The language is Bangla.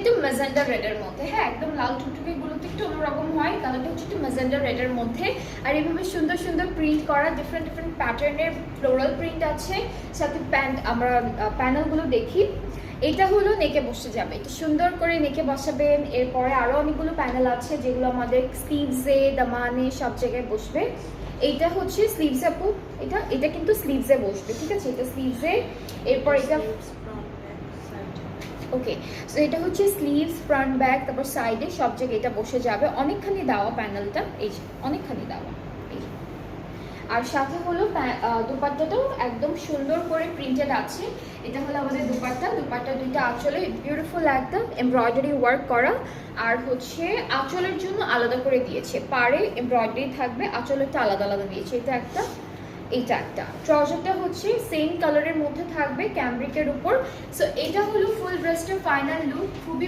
একটু ম্যাজেন্ডা রেডের মধ্যে, হ্যাঁ একদম লাল টুকটুকে গুলোতে একটু অন্যরকম হয়, কালারটা হচ্ছে একটু ম্যাজেন্ডা রেডের মধ্যে। আর এইভাবে সুন্দর সুন্দর প্রিন্ট করা ডিফারেন্ট ডিফারেন্ট প্যাটার্নের ফ্লোরাল প্রিন্ট আছে, সাথে প্যান্ট আমরা প্যানেলগুলো দেখি। এটা হলো নেকে বসে যাবে, এটা সুন্দর করে নেকে বসাবেন। এরপরে আরও অনেকগুলো প্যানেল আছে যেগুলো আমাদের স্লিভসে দামানে সব জায়গায় বসবে। এইটা হচ্ছে স্লিভসে আপু, এটা এটা কিন্তু স্লিভসে বসবে, ঠিক আছে, এটা স্লিভসে। এরপর এটা ওকে, সো এটা হচ্ছে স্লিভস, ফ্রন্ট ব্যাক, তারপর সাইডে সব জায়গায় এটা বসে যাবে। অনেকখানি দেওয়া প্যানেলটা, এই যে অনেকখানি দেওয়া। আর সাথে হলো দুপাট্টাটাও একদম সুন্দর করে প্রিন্টেড আছে। এটা হলো আমাদের দুপাট্টা, দুপাট্টা দুইটা আঁচলে বিউটিফুল একদম এমব্রয়ডারি ওয়ার্ক করা। আর হচ্ছে আঁচলের জন্য আলাদা করে দিয়েছে, পাড়ে এমব্রয়ডারি থাকবে, আঁচলেরটা আলাদা আলাদা দিয়েছে। এটা একটা, এইটা একটা। ট্রাউজারটা হচ্ছে সেম কালারের মধ্যে থাকবে ক্যামব্রিকের উপর। সো এটা হলো ফুল ড্রেসটার ফাইনাল লুক, খুবই